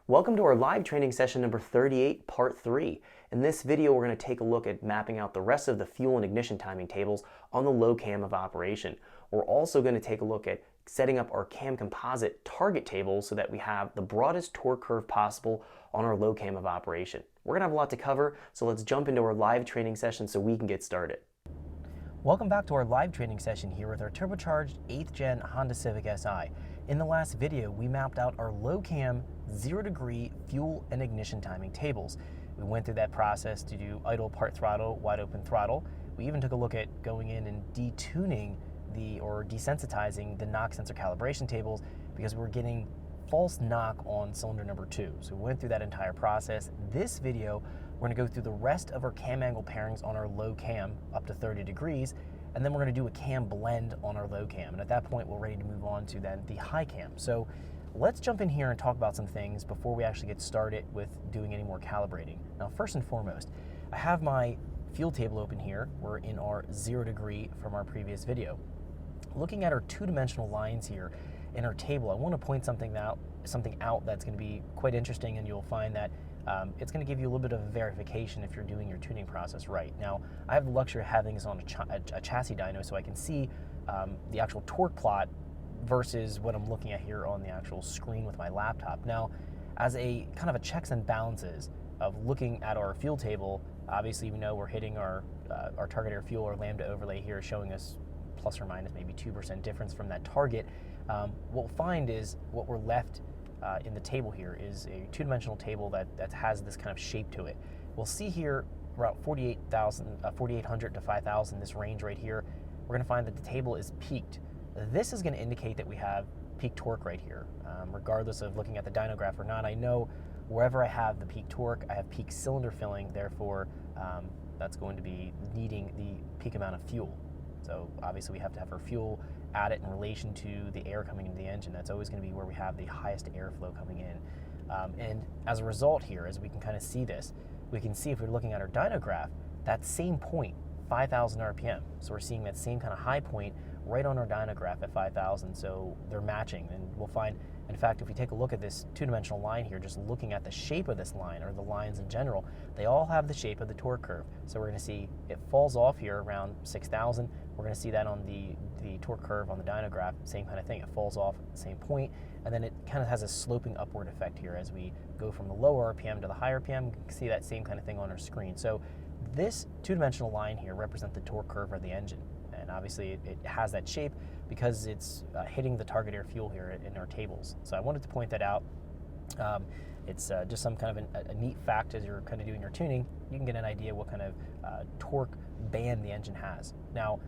Welcome to our live training session number 38, part 3. In this video, we're going to take a look at mapping out the rest of the fuel and ignition timing tables on the low cam of operation. We're also going to take a look at setting up our cam composite target table so that we have the broadest torque curve possible on our low cam of operation. We're going to have a lot to cover, so let's jump into our live training session so we can get started. Welcome back to our live training session here with our turbocharged 8th gen Honda Civic Si. In the last video, we mapped out our low cam 0 degree fuel and ignition timing tables. We went through that process to do idle part throttle, wide open throttle. We even took a look at going in and detuning or desensitizing the knock sensor calibration tables because we were getting false knock on cylinder number 2. So we went through that entire process. This video, we're going to go through the rest of our cam angle pairings on our low cam up to 30 degrees, and then we're going to do a cam blend on our low cam. And at that point, we're ready to move on to then the high cam. So let's jump in here and talk about some things before we actually get started with doing any more calibrating. Now, first and foremost, I have my fuel table open here. We're in our 0 degree from our previous video. Looking at our two-dimensional lines here in our table, I want to point something out that's going to be quite interesting, and you'll find that it's going to give you a little bit of verification if you're doing your tuning process right. Now, I have the luxury of having this on a chassis dyno, so I can see the actual torque plot versus what I'm looking at here on the actual screen with my laptop. Now, as a kind of a checks and balances of looking at our fuel table, obviously we know we're hitting our target air fuel or lambda overlay here, showing us plus or minus maybe 2% difference from that target. What we'll find is what we're left in the table here is a two-dimensional table that has this kind of shape to it. We'll see here around 4,800 to 5,000, this range right here, we're going to find that the table is peaked. This is going to indicate that we have peak torque right here. Regardless of looking at the dyno graph or not, I know wherever I have the peak torque, I have peak cylinder filling, therefore that's going to be needing the peak amount of fuel. So obviously we have to have our fuel added in relation to the air coming into the engine. That's always going to be where we have the highest airflow coming in. And as a result here, as we can kind of see this, we can see if we're looking at our dyno graph, that same point, 5,000 RPM. So we're seeing that same kind of high point right on our dyno graph at 5,000. So they're matching, and we'll find, in fact, if we take a look at this two-dimensional line here, just looking at the shape of this line, or the lines in general, they all have the shape of the torque curve. So we're going to see it falls off here around 6,000. We're going to see that on the torque curve on the dyno graph, same kind of thing. It falls off at the same point, and then it kind of has a sloping upward effect here as we go from the lower RPM to the higher RPM. You can see that same kind of thing on our screen. So this two-dimensional line here represents the torque curve of the engine. And obviously it has that shape because it's hitting the target air fuel here in our tables. So I wanted to point that out. It's just some kind of a neat fact as you're kind of doing your tuning. You can get an idea what kind of torque band the engine has. Now,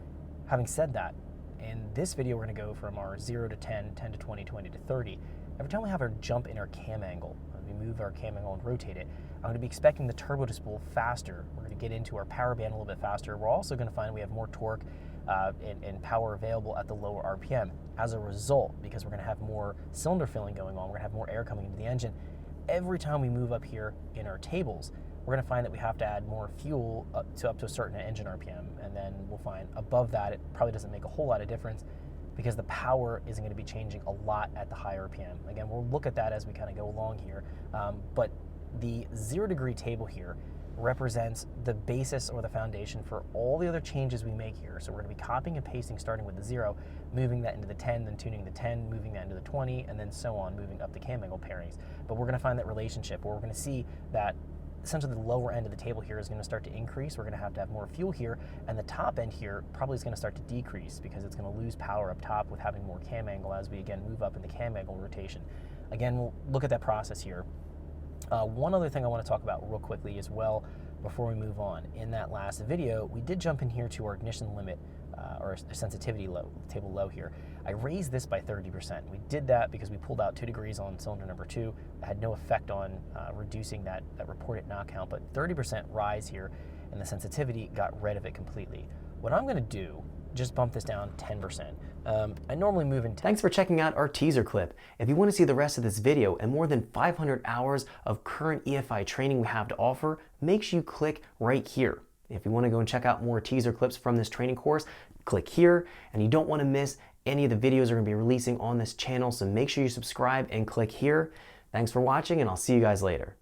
having said that, in this video we're going to go from our 0 to 10, 10 to 20, 20 to 30. Every time we have our jump in our cam angle, we move our cam angle and rotate it, I'm going to be expecting the turbo to spool faster. We're going to get into our power band a little bit faster. We're also going to find we have more torque and power available at the lower RPM. As a result, because we're going to have more cylinder filling going on, we're going to have more air coming into the engine, every time we move up here in our tables, we're going to find that we have to add more fuel up to a certain engine RPM, and then we'll find above that it probably doesn't make a whole lot of difference because the power isn't going to be changing a lot at the higher RPM. Again, we'll look at that as we kind of go along here, but the 0 degree table here represents the basis or the foundation for all the other changes we make here. So we're going to be copying and pasting starting with the 0, moving that into the 10, then tuning the 10, moving that into the 20, and then so on, moving up the cam angle pairings. But we're going to find that relationship where we're going to see that essentially the lower end of the table here is going to start to increase. We're going to have more fuel here, and the top end here probably is going to start to decrease because it's going to lose power up top with having more cam angle as we again move up in the cam angle rotation. Again, we'll look at that process here. One other thing I want to talk about real quickly as well before we move on. In that last video, we did jump in here to our ignition limit or sensitivity low, table low here. I raised this by 30%. We did that because we pulled out 2 degrees on cylinder number 2. It had no effect on reducing that reported knock count, but 30% rise here and the sensitivity got rid of it completely. What I'm going to do, just bump this down 10%. I normally move in. Thanks for checking out our teaser clip. If you want to see the rest of this video and more than 500 hours of current EFI training we have to offer, make sure you click right here. If you want to go and check out more teaser clips from this training course, click here, and you don't want to miss any of the videos we're going to be releasing on this channel, so make sure you subscribe and click here. Thanks for watching, and I'll see you guys later.